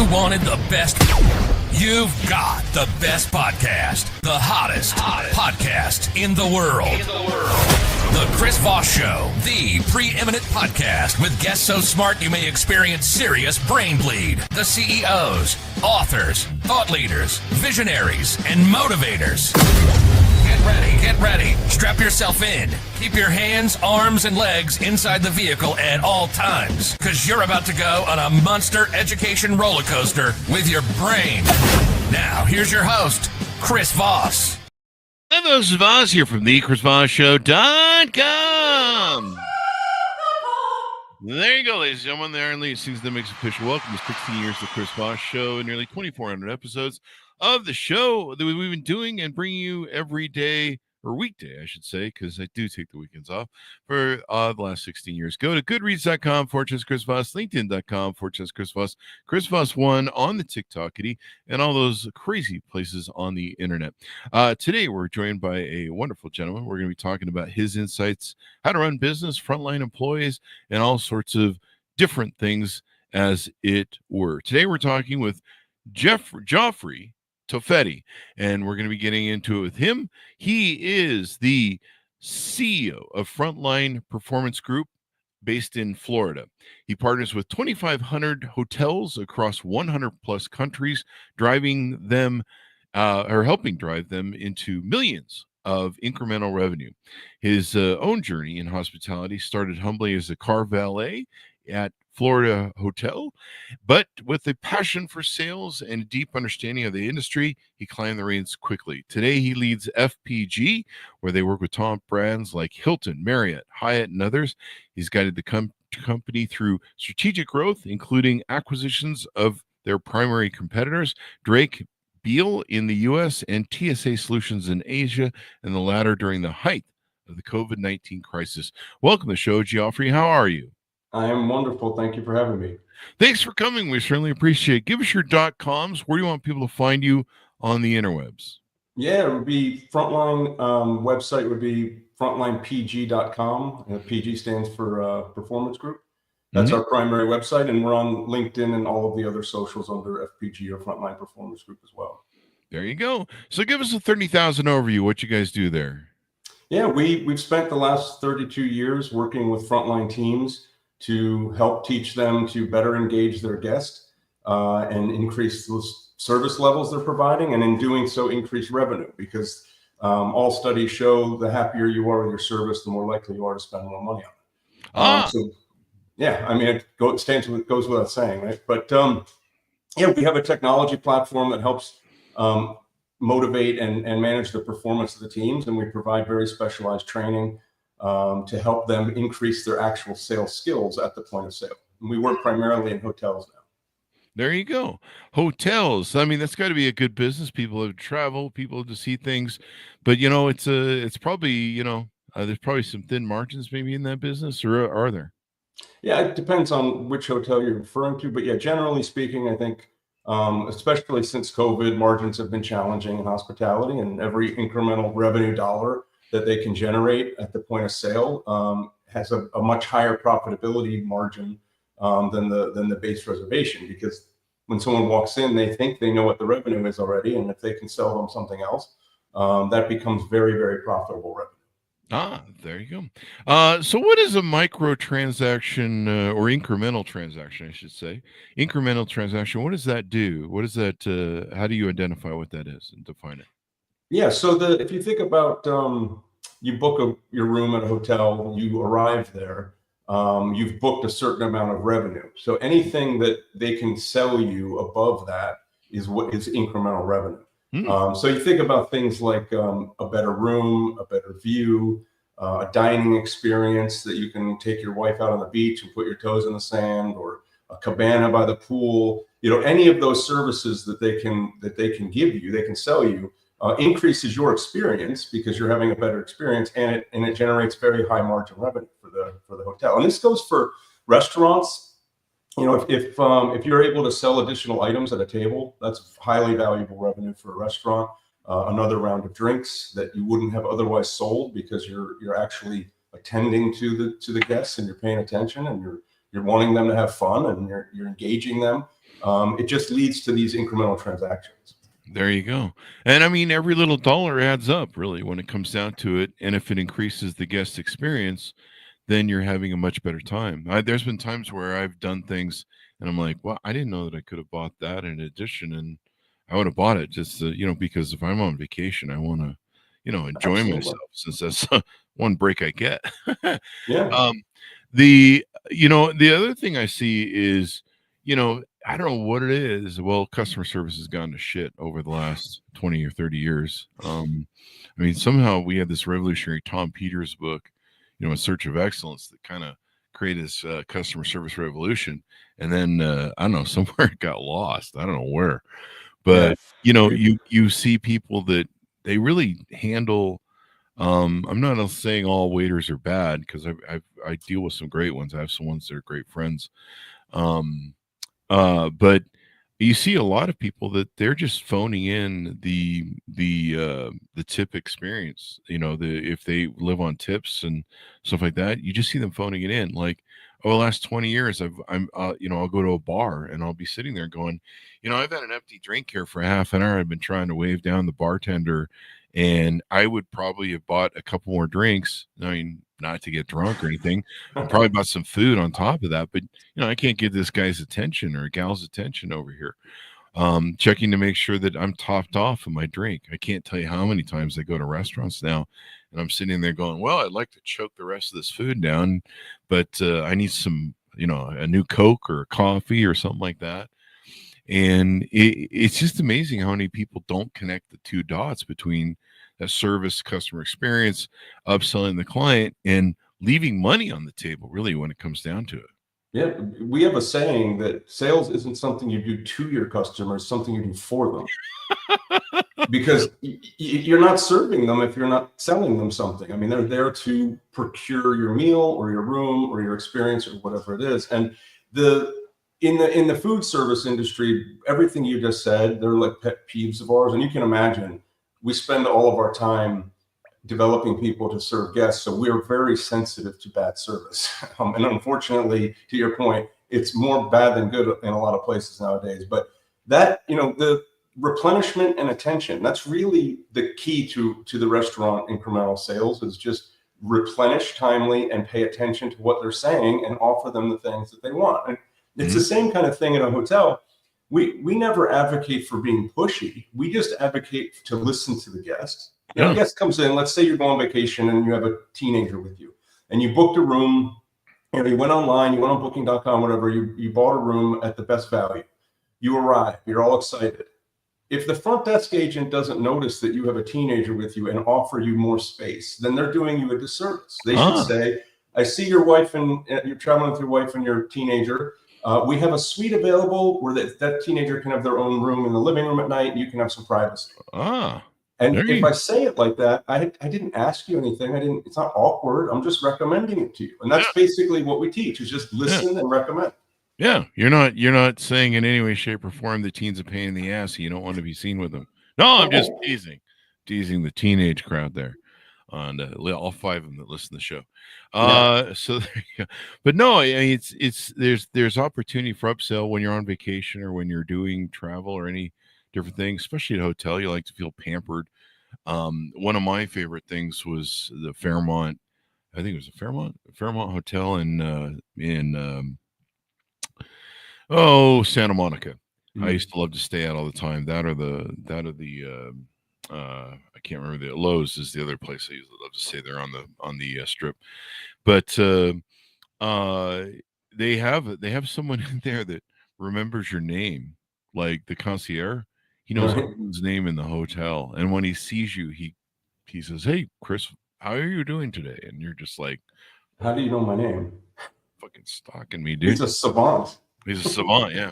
You wanted the best. You've got the best podcast. The hottest podcast in the world. The Chris Voss Show, the preeminent podcast with guests so smart you may experience serious brain bleed. The CEOs, authors, thought leaders, visionaries, and motivators. Get ready. Strap yourself in. Keep your hands, arms, and legs inside the vehicle at all times, because you're about to go on a monster education roller coaster with your brain. Now, here's your host, Chris Voss. Hi, this is Voss here from the ChrisVossShow.com. There you go, ladies and gentlemen. The Iron Lead sings that makes official. Welcome to 16 years of the Chris Voss Show and nearly 2,400 episodes of the show that we've been doing and bringing you every day, or weekday, I should say, because I do take the weekends off for the last 16 years. Go to goodreads.com/Chris Voss, LinkedIn.com/Chris Voss, Chris Voss 1 on the TikTokity, and all those crazy places on the internet. Today, we're joined by a wonderful gentleman. We're going to be talking about his insights, how to run business, frontline employees, and all sorts of different things as it were. Today, we're talking with Geoffrey Toffetti, and we're going to be getting into it with him. He is the CEO of Frontline Performance Group based in Florida. He partners with 2,500 hotels across 100 plus countries, driving them or helping drive them into millions of incremental revenue. His own journey in hospitality started humbly as a car valet at Florida hotel, but with a passion for sales and a deep understanding of the industry, he climbed the ranks quickly. Today, he leads FPG, where they work with top brands like Hilton, Marriott, Hyatt, and others. He's guided the company through strategic growth, including acquisitions of their primary competitors, Drake Beal in the U.S. and TSA Solutions in Asia, and the latter during the height of the COVID-19 crisis. Welcome to the show, Geoffrey. How are you? I am wonderful. Thank you for having me. Thanks for coming. We certainly appreciate it. Give us your .coms. Where do you want people to find you on the interwebs? Yeah, it would be Frontline website would be frontlinepg.com. PG stands for Performance Group. That's our primary website, and we're on LinkedIn and all of the other socials under FPG or Frontline Performance Group as well. There you go. So give us a 30,000 overview. What you guys do there? Yeah, we've spent the last 32 years working with frontline teams to help teach them to better engage their guests and increase those service levels they're providing, and in doing so, increase revenue, because all studies show the happier you are with your service, the more likely you are to spend more money on it. So, yeah, I mean, it goes without saying, right? But yeah, we have a technology platform that helps motivate and manage the performance of the teams, and we provide very specialized training to help them increase their actual sales skills at the point of sale. And we work primarily in hotels now. There you go. Hotels. I mean, that's got to be a good business. People have to travel, people have to see things, but it's probably, there's probably some thin margins maybe in that business, or are there? Yeah, it depends on which hotel you're referring to, but yeah, generally speaking, I think, especially since COVID, margins have been challenging in hospitality, and every incremental revenue dollar that they can generate at the point of sale has a much higher profitability margin than the base reservation, because when someone walks in, they think they know what the revenue is already, and if they can sell them something else, that becomes very, very profitable revenue. There you go. So what is a micro transaction or incremental transaction, I should say? Incremental transaction, what does that do? What is that? How do you identify what that is and define it? Yeah, so if you think about you book your room at a hotel, you arrive there, you've booked a certain amount of revenue. So anything that they can sell you above that is what is incremental revenue. So you think about things like a better room, a better view, a dining experience that you can take your wife out on the beach and put your toes in the sand, or a cabana by the pool. Any of those services that they can give you, they can sell you, increases your experience because you're having a better experience, and it generates very high margin revenue for the hotel. And this goes for restaurants. If you're able to sell additional items at a table, that's highly valuable revenue for a restaurant. Another round of drinks that you wouldn't have otherwise sold because you're actually attending to the guests, and you're paying attention, and you're wanting them to have fun, and you're engaging them. It just leads to these incremental transactions. There you go. And I mean, every little dollar adds up, really, when it comes down to it. And if it increases the guest experience, then you're having a much better time. There's been times where I've done things and I'm like, well, I didn't know that I could have bought that in addition. And I would have bought it just, because if I'm on vacation, I want to, enjoy Absolutely. myself, since that's one break I get. Yeah. The other thing I see is, I don't know what it is. Well, customer service has gone to shit over the last 20 or 30 years. I mean, somehow we had this revolutionary Tom Peters book, In Search of Excellence, that kind of created this customer service revolution. And then, I don't know, somewhere it got lost. I don't know where. But, you see people that they really handle. I'm not saying all waiters are bad, because I deal with some great ones. I have some ones that are great friends. But you see a lot of people that they're just phoning in the tip experience. If they live on tips and stuff like that, you just see them phoning it in. Like, the last 20 years, I'll go to a bar and I'll be sitting there going, I've had an empty drink here for half an hour. I've been trying to wave down the bartender, and I would probably have bought a couple more drinks. I mean, not to get drunk or anything. I probably bought some food on top of that, but I can't get this guy's attention or gal's attention over here. Checking to make sure that I'm topped off of my drink. I can't tell you how many times I go to restaurants now and I'm sitting there going, well, I'd like to choke the rest of this food down, but I need some, a new Coke or a coffee or something like that. And it's just amazing how many people don't connect the two dots between that service, customer experience, upselling the client, and leaving money on the table, really, when it comes down to it. Yeah, we have a saying that sales isn't something you do to your customers, something you do for them. Because you're not serving them if you're not selling them something. I mean, they're there to procure your meal or your room or your experience or whatever it is. And in the food service industry, everything you just said, they're like pet peeves of ours. And you can imagine, we spend all of our time developing people to serve guests, so we're very sensitive to bad service. And unfortunately, to your point, it's more bad than good in a lot of places nowadays. But that, the replenishment and attention, that's really the key to the restaurant incremental sales, is just replenish timely and pay attention to what they're saying and offer them the things that they want. And it's the same kind of thing in a hotel. We never advocate for being pushy. We just advocate to listen to the guest. A guest comes in, let's say you're going on vacation and you have a teenager with you, and you booked a room, you went online, you went on booking.com, whatever, you bought a room at the best value. You arrive, you're all excited. If the front desk agent doesn't notice that you have a teenager with you and offer you more space, then they're doing you a disservice. They should say, I see your wife and you're traveling with your wife and your teenager. We have a suite available where that teenager can have their own room in the living room at night. You can have some privacy. And if I say it like that, I didn't ask you anything. It's not awkward. I'm just recommending it to you. And that's basically what we teach, is just listen and recommend. Yeah. You're not saying in any way, shape, or form the teen's a pain in the ass. You don't want to be seen with them. No, I'm just teasing the teenage crowd there. On all five of them that listen to the show. So there you go. But no, I mean, there's opportunity for upsell when you're on vacation or when you're doing travel or any different things, especially at a hotel. You like to feel pampered. One of my favorite things was the Fairmont. I think it was a Fairmont Hotel in Santa Monica. I used to love to stay out all the time. That or the I can't remember, the Lowe's is the other place I usually love to stay there on the strip. But they have someone in there that remembers your name, like the concierge. He knows everyone's name in the hotel, and when he sees you, he says, "Hey, Chris, how are you doing today?" And you're just like, "How do you know my name?" Fucking stalking me, dude. He's a savant. He's a savant, yeah.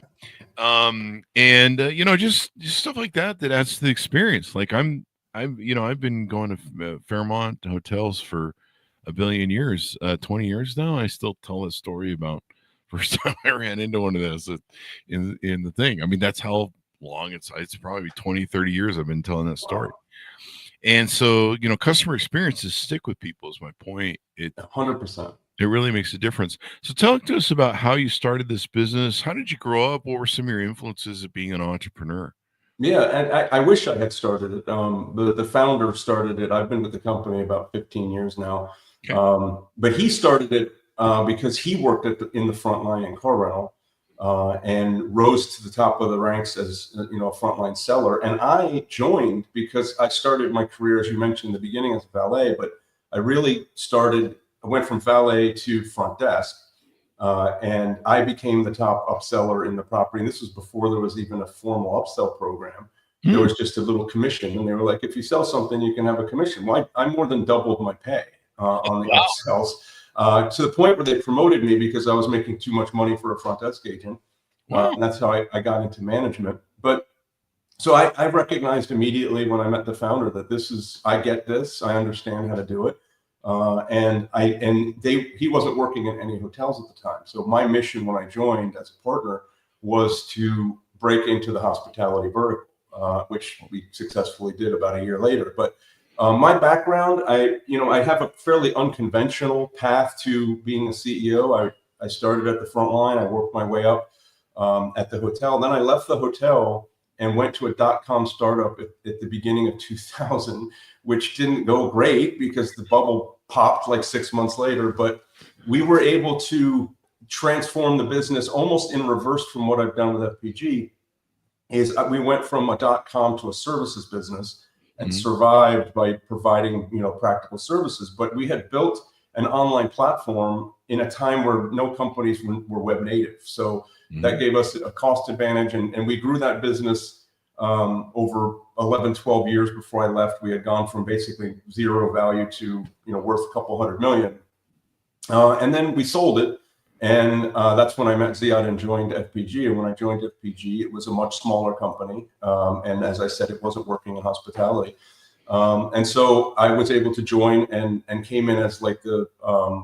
Just stuff like that adds to the experience. Like I've been going to Fairmont hotels for a billion years, 20 years now. I still tell this story about first time I ran into one of those in the thing. I mean, that's how long it's probably 20, 30 years I've been telling that story. And so, customer experiences stick with people is my point. 100%. It really makes a difference. So talk to us about how you started this business. How did you grow up? What were some of your influences of being an entrepreneur? Yeah, and I wish I had started it. The founder started it. I've been with the company about 15 years now. Okay. But he started it because he worked in the front line in car rental and rose to the top of the ranks as a frontline seller. And I joined because I started my career, as you mentioned in the beginning, as a valet. But I went from valet to front desk. And I became the top upseller in the property. And this was before there was even a formal upsell program. There was just a little commission. And they were like, if you sell something, you can have a commission. Well, I more than doubled my pay on the upsells to the point where they promoted me because I was making too much money for a front desk agent. And that's how I got into management. But so I recognized immediately when I met the founder that I get this, I understand how to do it. He wasn't working in any hotels at the time. So my mission when I joined as a partner was to break into the hospitality vertical, which we successfully did about a year later. But my background, I have a fairly unconventional path to being a CEO. I started at the front line. I worked my way up at the hotel. Then I left the hotel and went to a .com startup at the beginning of 2000, which didn't go great because the bubble popped like 6 months later. But we were able to transform the business almost in reverse from what I've done with FPG. We went from a .com to a services business and survived by providing practical services. But we had built an online platform in a time where no companies were web native. So that gave us a cost advantage. And we grew that business over 11, 12 years before I left. We had gone from basically zero value to worth a couple $100 million. And then we sold it. And that's when I met Ziad and joined FPG. And when I joined FPG, it was a much smaller company. And as I said, it wasn't working in hospitality. And so I was able to join and came in as like the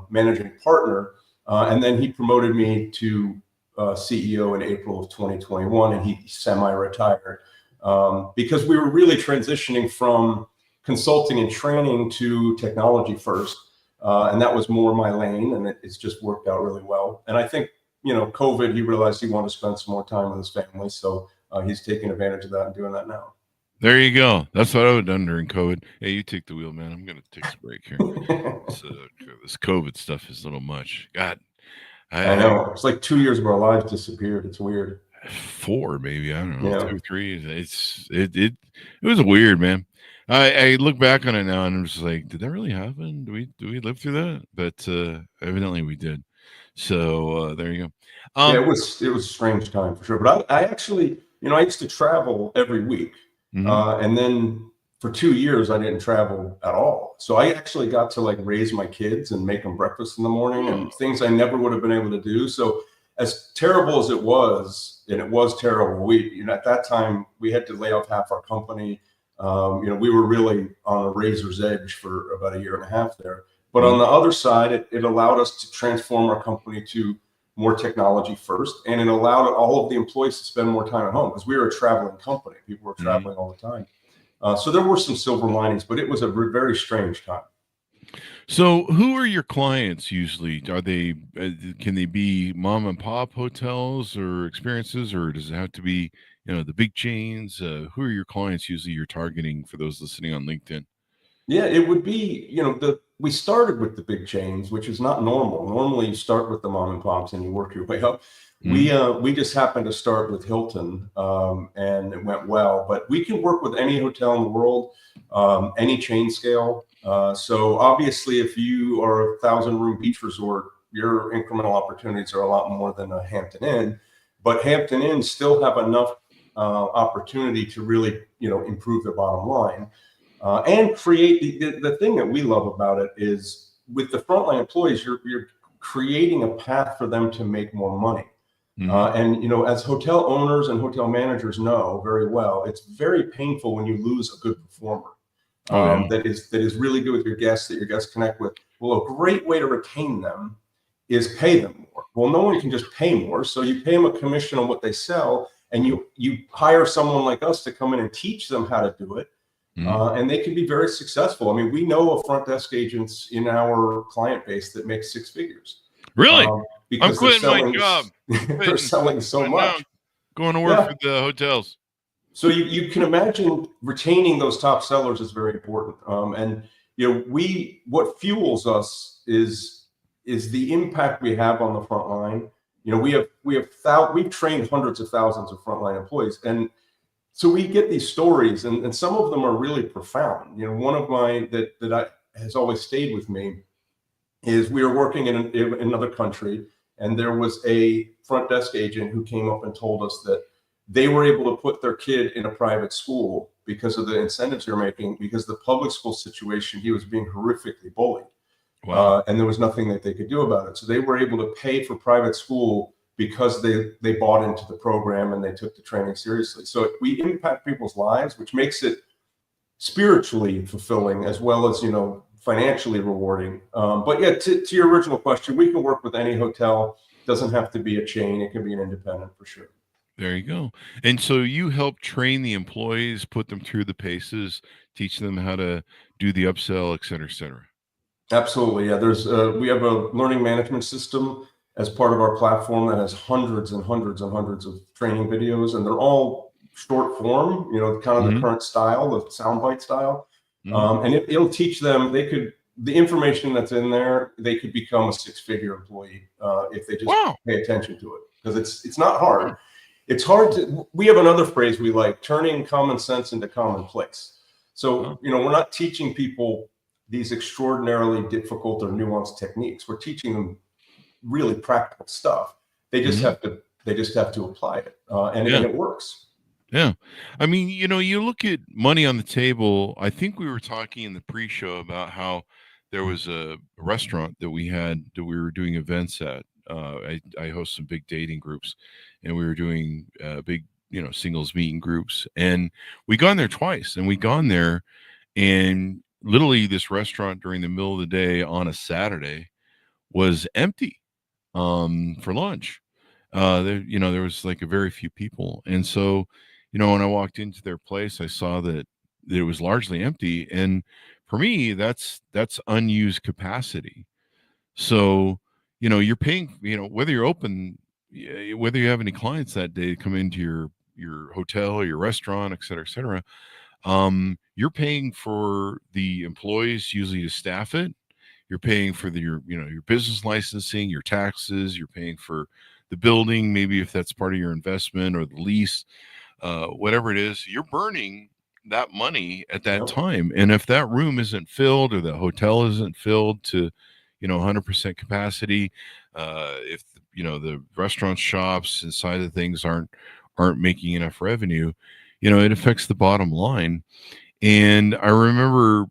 managing partner. And then he promoted me to CEO in April of 2021, and he semi-retired because we were really transitioning from consulting and training to technology first. And that was more my lane, and it's just worked out really well. And I think, COVID, he realized he wanted to spend some more time with his family. So he's taking advantage of that and doing that now. There you go. That's what I would have done during COVID. Hey, you take the wheel, man. I'm going to take a break here. This COVID stuff is a little much. God. I know. It's like 2 years of our lives disappeared. It's weird. 4, maybe. I don't know. 2 or 3. It was weird, man. I look back on it now and I'm just like, did that really happen? Do we live through that? But evidently we did. So there you go. Yeah, it was a strange time for sure. But I actually, I used to travel every week. And then for 2 years, I didn't travel at all. So I actually got to like raise my kids and make them breakfast in the morning and things I never would have been able to do. So as terrible as it was, and it was terrible, at that time we had to lay off half our company. We were really on a razor's edge for about a year and a half there. But on the other side, it allowed us to transform our company to more technology first, and it allowed all of the employees to spend more time at home because we were a traveling company. People were traveling all the time. So there were some silver linings, but it was a very strange time. So who are your clients usually? Are they, can they be mom and pop hotels or experiences, or does it have to be, the big chains? Who are your clients usually you're targeting for those listening on LinkedIn? Yeah, it would be, we started with the big chains, which is not normal. Normally you start with the mom and pops and you work your way up. We just happened to start with Hilton and it went well, but we can work with any hotel in the world, any chain scale. So obviously if you are a 1,000-room beach resort, your incremental opportunities are a lot more than a Hampton Inn, but Hampton Inn still have enough opportunity to really, improve their bottom line. And create the thing that we love about it is with the frontline employees, you're creating a path for them to make more money. And as hotel owners and hotel managers know very well, it's very painful when you lose a good performer that is really good with your guests, that your guests connect with. Well, a great way to retain them is pay them more. Well, no one can just pay more, so you pay them a commission on what they sell, and you hire someone like us to come in and teach them how to do it. And they can be very successful. I mean, we know of front desk agents in our client base that make six figures. Really? Because I'm quitting my job. They're selling so much. Going to work for the hotels. So you can imagine retaining those top sellers is very important. And what fuels us is the impact we have on the front line. We've trained hundreds of thousands of frontline employees, and so we get these stories, and some of them are really profound. One of mine that has always stayed with me is we were working in another country, and there was a front desk agent who came up and told us that they were able to put their kid in a private school because of the incentives they're making, because the public school situation, he was being horrifically bullied. Wow. And there was nothing that they could do about it. So they were able to pay for private school because they bought into the program and they took the training seriously. So we impact people's lives, which makes it spiritually fulfilling as well as, financially rewarding. But yeah, to your original question, we can work with any hotel. Doesn't have to be a chain. It can be an independent for sure. There you go. And so you help train the employees, put them through the paces, teach them how to do the upsell, et cetera, et cetera. Absolutely. Yeah. We have a learning management system as part of our platform that has hundreds and hundreds and hundreds of training videos, and they're all short form, kind of the current style, the soundbite style. And it'll teach them, the information that's in there, they could become a six-figure employee if they just pay attention to it, because it's not hard. It's hard we have another phrase we like, turning common sense into commonplace. So, we're not teaching people these extraordinarily difficult or nuanced techniques. We're teaching them really practical stuff. They just have to apply it. And it works. Yeah. I mean, you look at money on the table. I think we were talking in the pre-show about how there was a restaurant that we were doing events at. I host some big dating groups, and we were doing big, singles meeting groups, and we gone there twice, and and literally this restaurant during the middle of the day on a Saturday was empty for lunch. There was like a very few people. And so, when I walked into their place, I saw that it was largely empty. And for me, that's unused capacity. So, you're paying, whether you're open, whether you have any clients that day come into your hotel or your restaurant, et cetera, you're paying for the employees usually to staff it. You're paying for your business licensing, your taxes. You're paying for the building, maybe if that's part of your investment, or the lease, whatever it is. You're burning that money at that time. And if that room isn't filled, or the hotel isn't filled to 100% capacity, if the restaurant shops inside of things aren't making enough revenue, it affects the bottom line. And I remember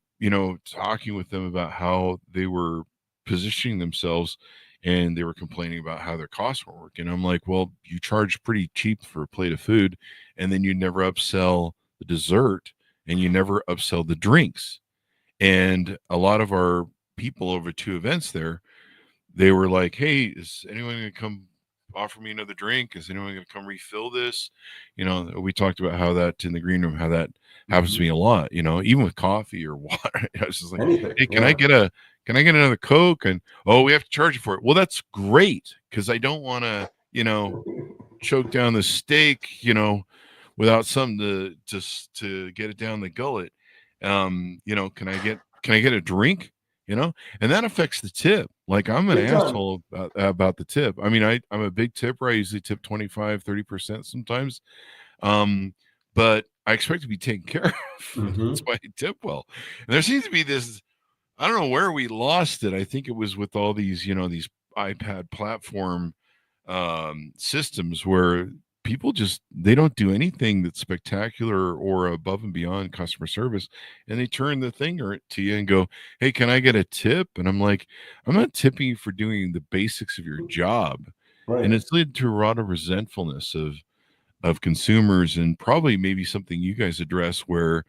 talking with them about how they were positioning themselves, and they were complaining about how their costs were working. I'm like, well, you charge pretty cheap for a plate of food, and then you never upsell the dessert, and you never upsell the drinks. And a lot of our people over 2 events there, they were like, hey, is anyone going to come offer me another drink? Is anyone going to come refill this? We talked about how that in the green room, how that happens to me a lot, even with coffee or water. I was just like, hey, can I get another Coke? And, we have to charge you for it. Well, that's great, because I don't want to, choke down the steak, without something to get it down the gullet. Can I get a drink? And that affects the tip. Like, I'm an asshole about the tip. I mean, I'm a big tipper. I usually tip 25-30% sometimes. But I expect to be taken care of. That's why I tip well. And there seems to be this, I don't know where we lost it. I think it was with all these, these iPad platform systems where people they don't do anything that's spectacular or above and beyond customer service, and they turn the thing to you and go, hey, can I get a tip? And I'm like, I'm not tipping you for doing the basics of your job. Right. And it's led to a lot of resentfulness of consumers, and probably maybe something you guys address, where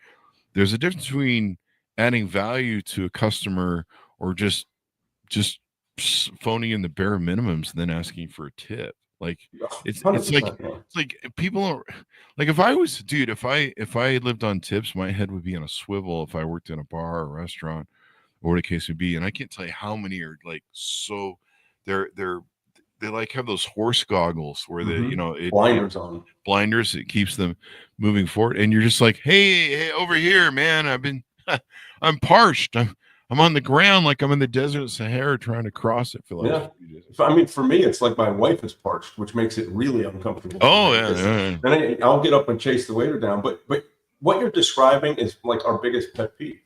there's a difference between adding value to a customer or just phoning in the bare minimums and then asking for a tip. Like, it's like people are Like if I was, dude, if I lived on tips, my head would be on a swivel if I worked in a bar or restaurant or what the case would be. And I can't tell you how many are like so they're they like have those horse goggles where they, you know, blinders on. Blinders, it keeps them moving forward. And you're just like, hey, over here, man. I'm parched. I'm on the ground like I'm in the desert of Sahara trying to cross it for like I mean, for me, it's like my wife is parched, which makes it really uncomfortable. Oh, yeah. Then I'll get up and chase the waiter down. But what you're describing is like our biggest pet peeve.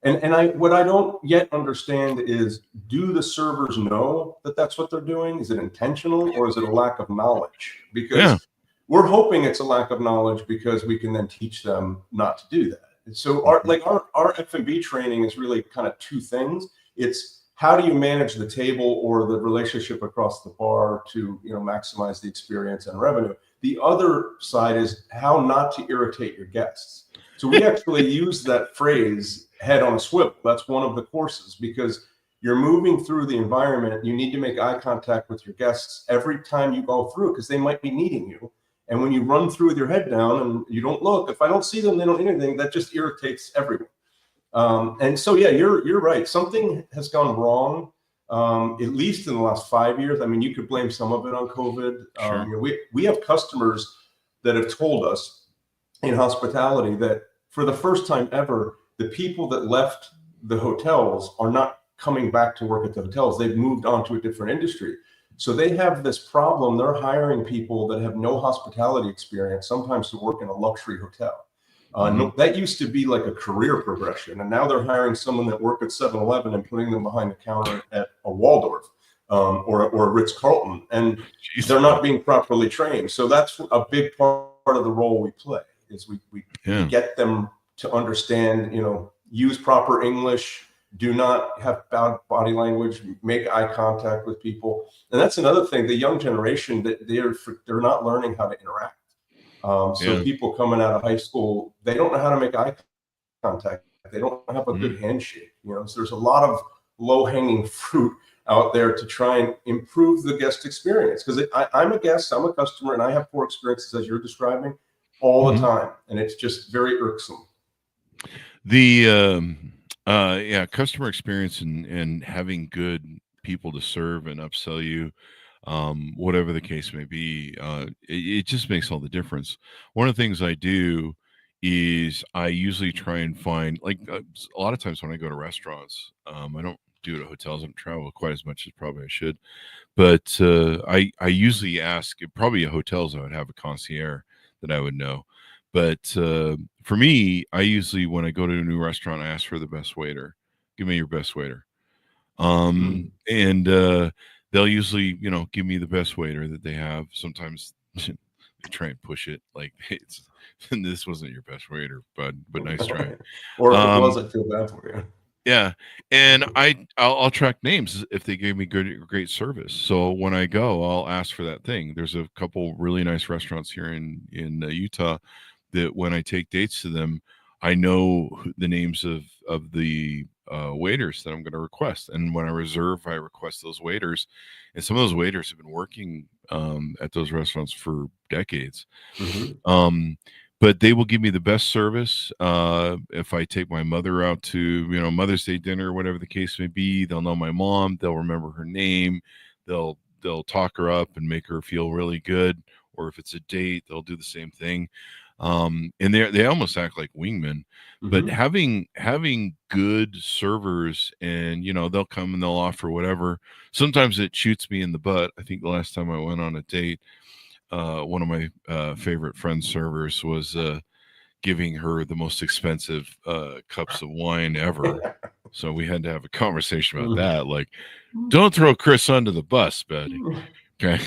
And what I don't yet understand is, do the servers know that that's what they're doing? Is it intentional or is it a lack of knowledge? Because we're hoping it's a lack of knowledge because we can then teach them not to do that. So our F&B training is really kind of two things. It's how do you manage the table or the relationship across the bar to, you know, maximize the experience and revenue. The other side is how not to irritate your guests. So we actually use that phrase, head on a swivel. That's one of the courses, because you're moving through the environment. You need to make eye contact with your guests every time you go through, because they might be needing you. And when you run through with your head down and you don't look, if I don't see them, they don't need anything. That just irritates everyone. And so, yeah, you're right. Something has gone wrong, at least in the last 5 years. I mean, you could blame some of it on COVID. Sure. You know, we have customers that have told us in hospitality that for the first time ever, the people that left the hotels are not coming back to work at the hotels. They've moved on to a different industry. So they have this problem. They're hiring people that have no hospitality experience, sometimes to work in a luxury hotel. That used to be like a career progression. And now they're hiring someone that worked at 7-Eleven and putting them behind the counter at a Waldorf or a Ritz-Carlton. And they're not being properly trained. So that's a big part of the role we play, is we get them to understand, you know, use proper English, do not have bad body language, make eye contact with people. And that's another thing, the young generation, that they're not learning how to interact. So people coming out of high school, they don't know how to make eye contact. They don't have a good handshake. You know, so there's a lot of low-hanging fruit out there to try and improve the guest experience. Because I'm a guest, I'm a customer, and I have poor experiences, as you're describing, all the time. And it's just very irksome. The customer experience and having good people to serve and upsell you, whatever the case may be, it just makes all the difference. One of the things I do is I usually try and find, like, a lot of times when I go to restaurants, I don't do it at hotels. I don't travel quite as much as probably I should, but I usually ask, probably at hotels I would have a concierge that I would know. But for me, I usually, when I go to a new restaurant, I ask for the best waiter. Give me your best waiter. And they'll usually, you know, give me the best waiter that they have. Sometimes they try and push it, like, this wasn't your best waiter, but nice try. Or if it was, I feel bad for you. Yeah, and I'll track names if they gave me great service. So when I go, I'll ask for that thing. There's a couple really nice restaurants here in Utah that when I take dates to them, I know the names of the waiters that I'm going to request. And when I reserve, I request those waiters. And some of those waiters have been working at those restaurants for decades. But they will give me the best service. If I take my mother out to, you know, Mother's Day dinner, whatever the case may be, they'll know my mom. They'll remember her name. They'll talk her up and make her feel really good. Or if it's a date, they'll do the same thing. And they almost act like wingmen. But having good servers, and, you know, they'll come and they'll offer whatever. Sometimes it shoots me in the butt. I think the last time I went on a date, one of my favorite friend servers was giving her the most expensive cups of wine ever. So we had to have a conversation about that. Like, don't throw Chris under the bus, buddy. Okay.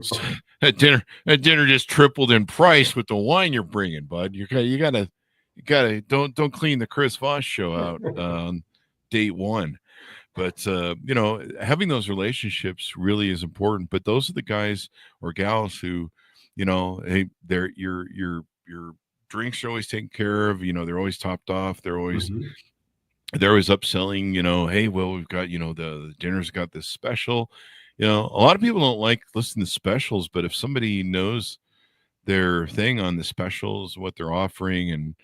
So that dinner just tripled in price with the wine you're bringing, bud. You gotta don't clean the Chris Voss Show out on date one. But you know, having those relationships really is important. But those are the guys or gals who, you know, hey, they're your drinks are always taken care of. You know, they're always topped off. They're always upselling. You know, hey, well, we've got, you know, the dinner's got this special. You know, a lot of people don't like listening to specials, but if somebody knows their thing on the specials, what they're offering,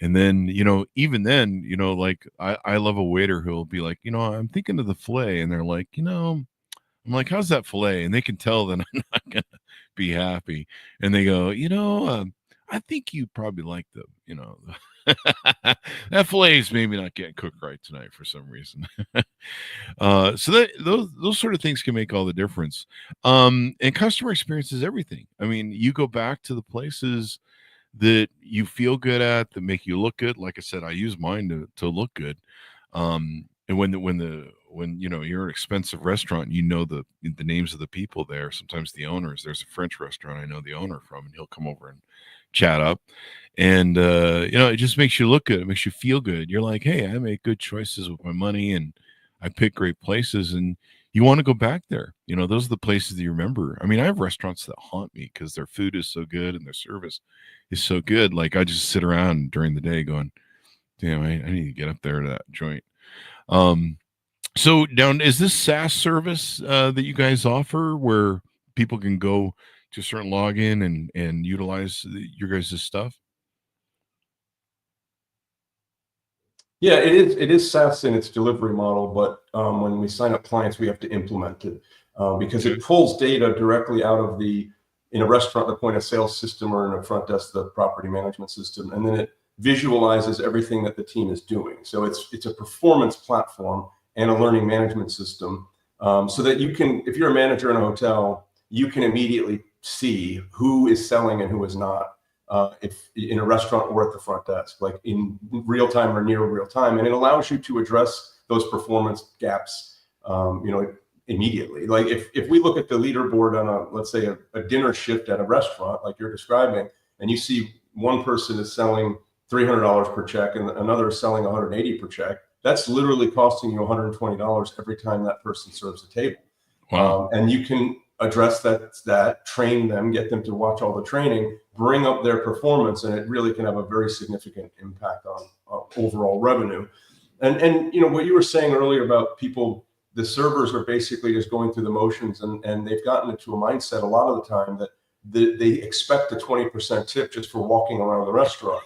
and then, even then, like I love a waiter who'll be like, I'm thinking of the filet, and they're like, I'm like, how's that filet? And they can tell that I'm not gonna be happy, and they go, I think you probably like that filet is maybe not getting cooked right tonight for some reason. So that those sort of things can make all the difference. And customer experience is everything. I mean, you go back to the places that you feel good at, that make you look good. Like I said, I use mine to look good. And when you're an expensive restaurant, the names of the people there, sometimes the owners. There's a French restaurant I know the owner from, and he'll come over and chat up, and it just makes you look good. It makes you feel good. You're like, hey, I make good choices with my money, and I pick great places, and you want to go back there. Those are the places that you remember. I mean, I have restaurants that haunt me because their food is so good and their service is so good. Like, I just sit around during the day going, damn, I need to get up there to that joint. So is this SaaS service that you guys offer where people can go to a certain login and utilize your guys' stuff? Yeah, it is SaaS in its delivery model, but when we sign up clients, we have to implement it because it pulls data directly out of in a restaurant, the point of sale system, or in a front desk, the property management system, and then it visualizes everything that the team is doing. So it's a performance platform and a learning management system, so that you can, if you're a manager in a hotel, you can immediately see who is selling and who is not, if in a restaurant or at the front desk, like in real time or near real time. And it allows you to address those performance gaps, immediately. Like if we look at the leaderboard on let's say a dinner shift at a restaurant, like you're describing, and you see one person is selling $300 per check and another is selling $180 per check, that's literally costing you $120 every time that person serves a table. Wow. And you can address that, train them, get them to watch all the training, bring up their performance, and it really can have a very significant impact on overall revenue. And what you were saying earlier about people, the servers are basically just going through the motions, and they've gotten into a mindset a lot of the time that they expect a 20% tip just for walking around the restaurant,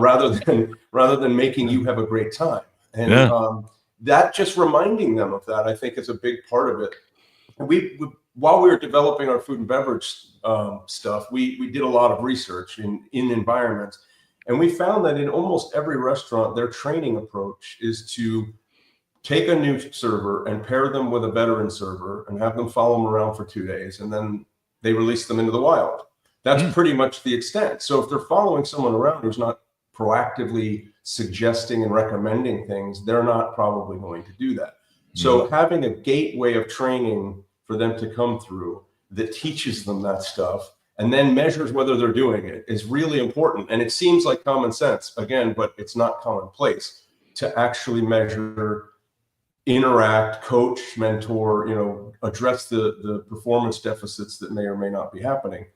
rather than making you have a great time. And that, just reminding them of that, I think, is a big part of it. And while we were developing our food and beverage stuff, we did a lot of research in environments, and we found that in almost every restaurant, their training approach is to take a new server and pair them with a veteran server and have them follow them around for 2 days, and then they release them into the wild. That's pretty much the extent. So if they're following someone around who's not proactively suggesting and recommending things, they're not probably going to do that. So having a gateway of training for them to come through that teaches them that stuff and then measures whether they're doing it is really important. And it seems like common sense, again, but it's not commonplace to actually measure, interact, coach, mentor, address the performance deficits that may or may not be happening.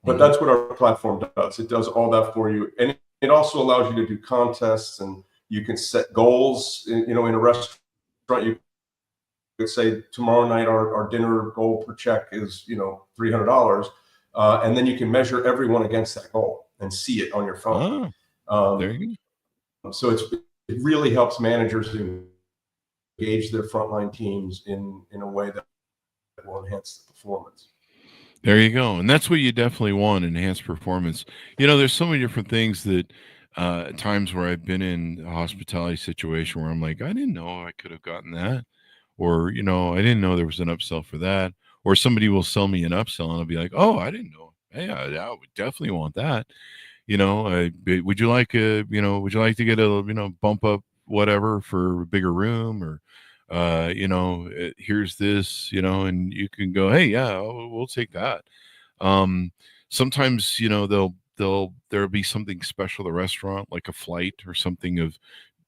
But that's what our platform does. It does all that for you. And it also allows you to do contests, and you can set goals. In a restaurant, you could say, tomorrow night our dinner goal per check is $300, and then you can measure everyone against that goal and see it on your phone. There you go. So it really helps managers engage their frontline teams in a way that will enhance the performance. There you go. And that's what you definitely want, enhanced performance. There's so many different things that times where I've been in a hospitality situation where I'm like, I didn't know I could have gotten that. Or, I didn't know there was an upsell for that. Or somebody will sell me an upsell and I'll be like, oh, I didn't know. Hey, I would definitely want that. Would you like to get a, bump up whatever for a bigger room, or, here's this, and you can go, hey, yeah, we'll take that. Sometimes, there'll be something special at the restaurant, like a flight or something of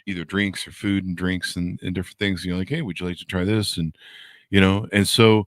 either drinks or food and drinks and different things. Like, hey, would you like to try this? And, and so,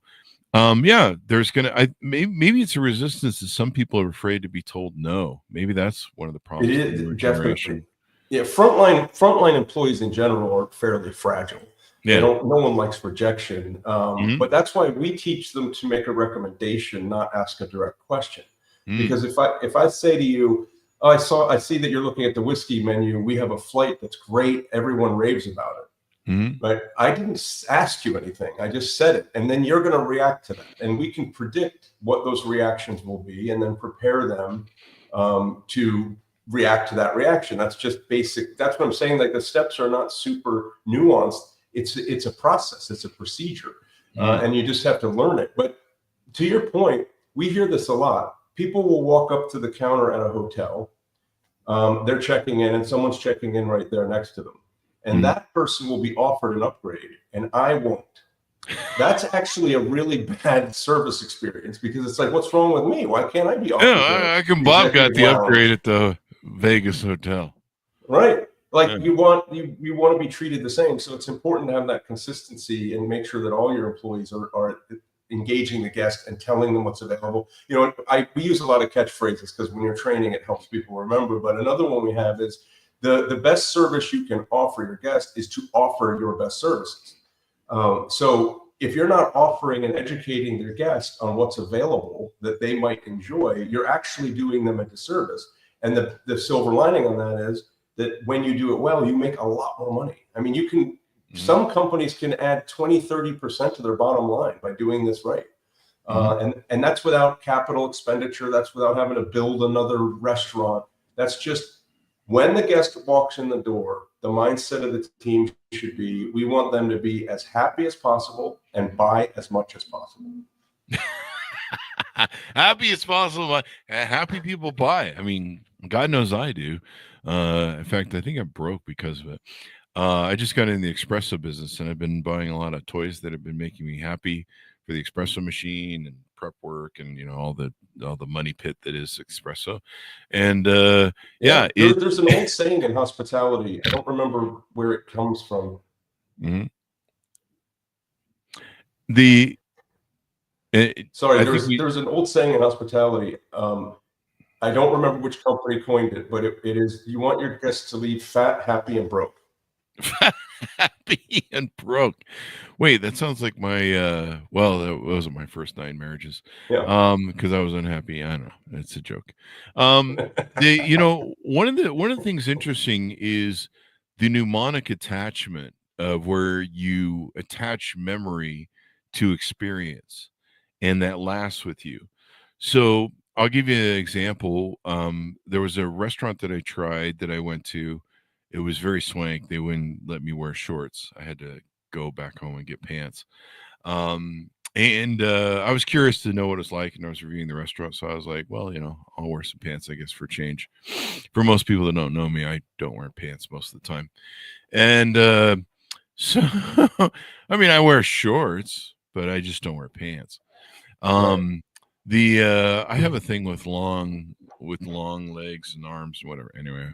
there's maybe it's a resistance that some people are afraid to be told no. Maybe that's one of the problems. It is definitely. Yeah. Frontline employees in general are fairly fragile. Yeah. No one likes rejection. But that's why we teach them to make a recommendation, not ask a direct question. Because if I say to you, oh, I see that you're looking at the whiskey menu. We have a flight that's great. Everyone raves about it. But I didn't ask you anything. I just said it. And then you're going to react to that. And we can predict what those reactions will be and then prepare them to react to that reaction. That's just basic. That's what I'm saying. Like, the steps are not super nuanced. It's a process. It's a procedure. And you just have to learn it. But to your point, we hear this a lot. People will walk up to the counter at a hotel. They're checking in and someone's checking in right there next to them. And that person will be offered an upgrade and I won't. That's actually a really bad service experience, because it's like, what's wrong with me? Why can't I be offered? Yeah, Bob got the upgrade at the Vegas hotel. Right. Like, you want to be treated the same. So it's important to have that consistency and make sure that all your employees are engaging the guest and telling them what's available. You know, we use a lot of catchphrases because when you're training, it helps people remember. But another one we have is the best service you can offer your guest is to offer your best services. So if you're not offering and educating their guest on what's available that they might enjoy, you're actually doing them a disservice. And the silver lining on that is that when you do it well, you make a lot more money. I mean, some companies can add 20-30% to their bottom line by doing this right. And that's without capital expenditure. That's without having to build another restaurant. That's just when the guest walks in the door, the mindset of the team should be, we want them to be as happy as possible and buy as much as possible. Happy as possible. Happy people buy. I mean, God knows I do. In fact, I think I'm broke because of it. I just got in the espresso business, and I've been buying a lot of toys that have been making me happy for the espresso machine and prep work, and all the money pit that is espresso. And there's an old saying in hospitality. I don't remember where it comes from. There's an old saying in hospitality. I don't remember which company coined it, but it is, you want your guests to leave fat, happy, and broke. Happy and broke. Wait, that sounds like my well, that wasn't my first 9 marriages. Because I was unhappy. I don't know. It's a joke. One of the things interesting is the mnemonic attachment of where you attach memory to experience, and that lasts with you. So I'll give you an example. There was a restaurant that I tried that I went to. It was very swank. They wouldn't let me wear shorts. I had to go back home and get pants. I was curious to know what it's like, and I was reviewing the restaurant. So I was like, well, I'll wear some pants, I guess, for change. For most people that don't know me, I don't wear pants most of the time. And so, I mean, I wear shorts, but I just don't wear pants. I have a thing with long legs and arms and whatever. Anyway.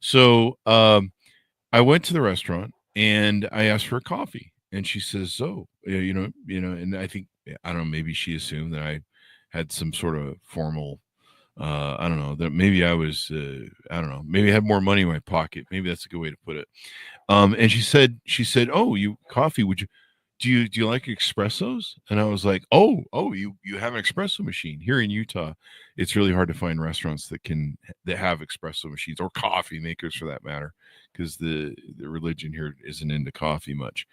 So I went to the restaurant and I asked for a coffee, and she says, "Oh, and I think, I don't know, maybe she assumed that I had some sort of formal, I don't know, that maybe I was, I don't know, maybe I had more money in my pocket. Maybe that's a good way to put it." And she said, "Oh, you coffee? Do you like espressos?" And I was like, oh, you have an espresso machine here in Utah. It's really hard to find restaurants that have espresso machines, or coffee makers for that matter, because the religion here isn't into coffee much.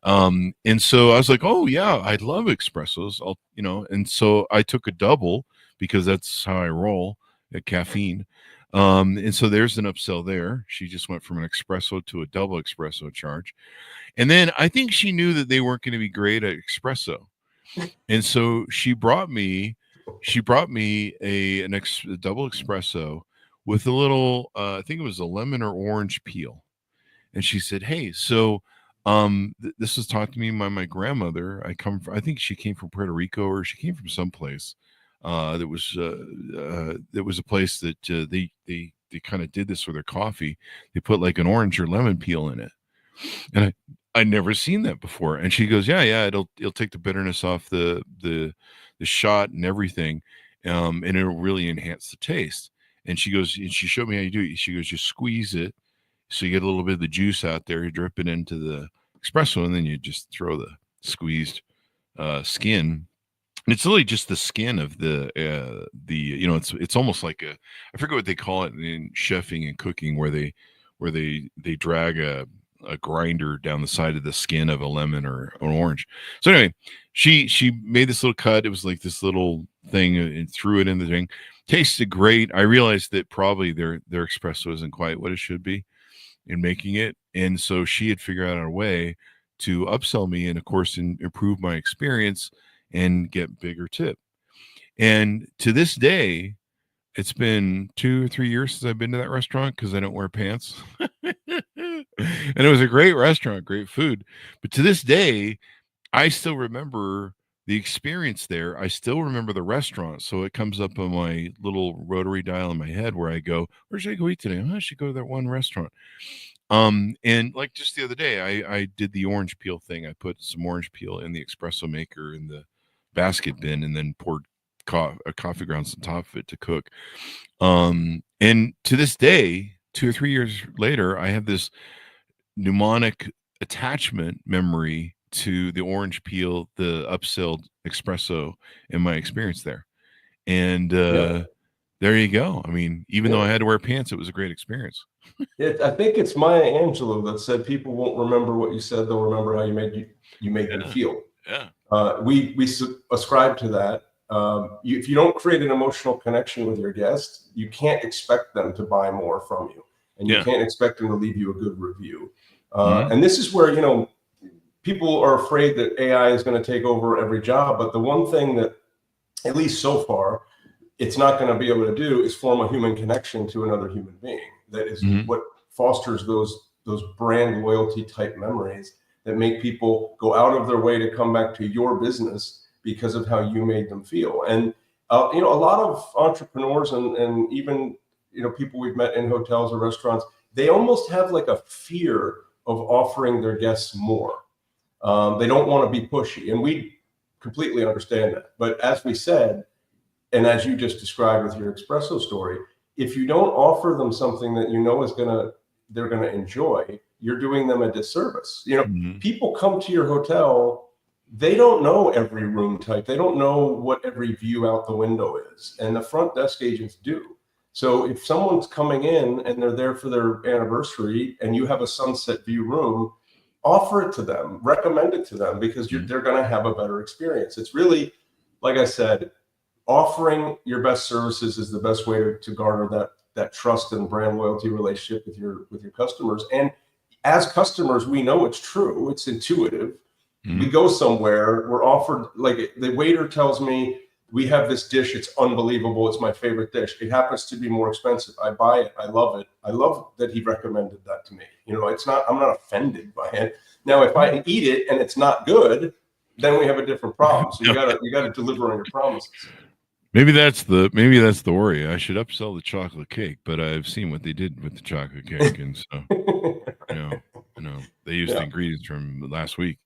And so I was like, oh yeah, I love espressos. And so I took a double because that's how I roll at caffeine. And so there's an upsell there. She just went from an espresso to a double espresso charge. And then I think she knew that they weren't going to be great at espresso. And so she brought me a double espresso with a little, I think it was a lemon or orange peel. And she said, "Hey, so this was taught to me by my grandmother. I think she came from Puerto Rico, or she came from someplace. There was a place that they kind of did this with their coffee. They put like an orange or lemon peel in it, and I'd never seen that before." And she goes, "Yeah, it'll take the bitterness off the shot and everything, and it'll really enhance the taste." And she goes, and she showed me how you do it. She goes, "You squeeze it, so you get a little bit of the juice out there. You drip it into the espresso, and then you just throw the squeezed skin It's literally just the skin of the it's almost like I forget what they call it in chefing and cooking, where they drag a grinder down the side of the skin of a lemon or an orange. So anyway, she made this little cut. It was like this little thing and threw it in the thing. Tasted great. I realized that probably their espresso isn't quite what it should be in making it, and so she had figured out a way to upsell me and of course improve my experience and get bigger tip. And to this day, it's been 2 or 3 years since I've been to that restaurant because I don't wear pants. And it was a great restaurant, great food. But to this day, I still remember the experience there. I still remember the restaurant. So it comes up on my little rotary dial in my head where I go, where should I go eat today? I should go to that one restaurant. And like just the other day, I did the orange peel thing. I put some orange peel in the espresso maker in the basket bin and then poured coffee grounds on top of it to cook. And to this day, 2 or 3 years later, I have this mnemonic attachment memory to the orange peel, the upselled espresso, and my experience there. And there you go. I mean, even though I had to wear pants, it was a great experience. I think it's Maya Angelou that said people won't remember what you said; they'll remember how you made them feel. Yeah. We ascribe to that. If you don't create an emotional connection with your guest, you can't expect them to buy more from you, and you can't expect them to leave you a good review. And this is where people are afraid that AI is going to take over every job. But the one thing that, at least so far, it's not going to be able to do is form a human connection to another human being. That is what fosters those brand loyalty type memories that make people go out of their way to come back to your business because of how you made them feel. And a lot of entrepreneurs and even people we've met in hotels or restaurants, they almost have like a fear of offering their guests more. They don't want to be pushy, and we completely understand that. But as we said, and as you just described with your espresso story, if you don't offer them something that they're gonna enjoy, you're doing them a disservice. People come to your hotel, they don't know every room type, they don't know what every view out the window is, and the front desk agents do. So if someone's coming in and they're there for their anniversary and you have a sunset view room, offer it to them, recommend it to them, because they're going to have a better experience. It's really, like I said, offering your best services is the best way to garner that trust and brand loyalty relationship with your customers. And as customers, we know it's true. It's intuitive. We go somewhere, we're offered, like the waiter tells me, we have this dish, it's unbelievable, it's my favorite dish. It happens to be more expensive. I buy it, I love it. I love that he recommended that to me. I'm not offended by it. Now, if I eat it and it's not good, then we have a different problem. So you gotta deliver on your promises. Maybe that's the worry. I should upsell the chocolate cake, but I've seen what they did with the chocolate cake, and so they used the ingredients from last week.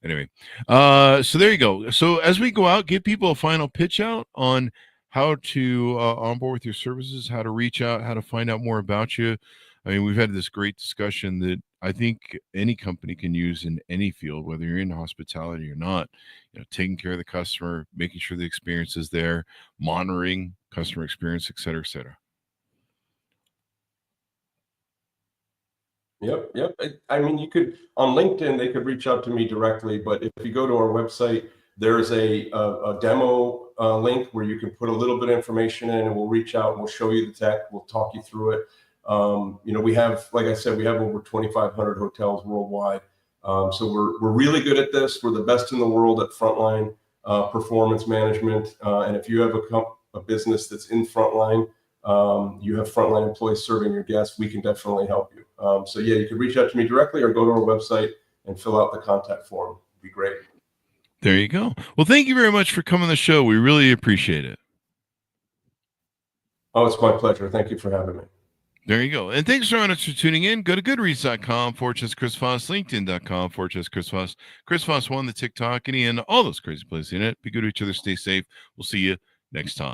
Anyway, so there you go. So as we go out, give people a final pitch out on how to onboard with your services, how to reach out, how to find out more about you. I mean, we've had this great discussion that I think any company can use in any field, whether you're in hospitality or not. Taking care of the customer, making sure the experience is there, monitoring customer experience, et cetera, et cetera. Yep. I mean, you could, on LinkedIn, they could reach out to me directly, but if you go to our website, there's a demo link where you can put a little bit of information in, and we'll reach out and we'll show you the tech. We'll talk you through it. We have, like I said, we have over 2,500 hotels worldwide. So we're really good at this. We're the best in the world at frontline performance management. And if you have a business that's in frontline, you have frontline employees serving your guests, we can definitely help you. You can reach out to me directly or go to our website and fill out the contact form. It'd be great. There you go. Well, thank you very much for coming on the show. We really appreciate it. Oh, it's my pleasure. Thank you for having me. There you go. And thanks so much for tuning in. Go to goodreads.com/Chris Voss, LinkedIn.com/Chris Voss, Chris Voss 1, the TikTok, and all those crazy places in it. Be good to each other. Stay safe. We'll see you next time.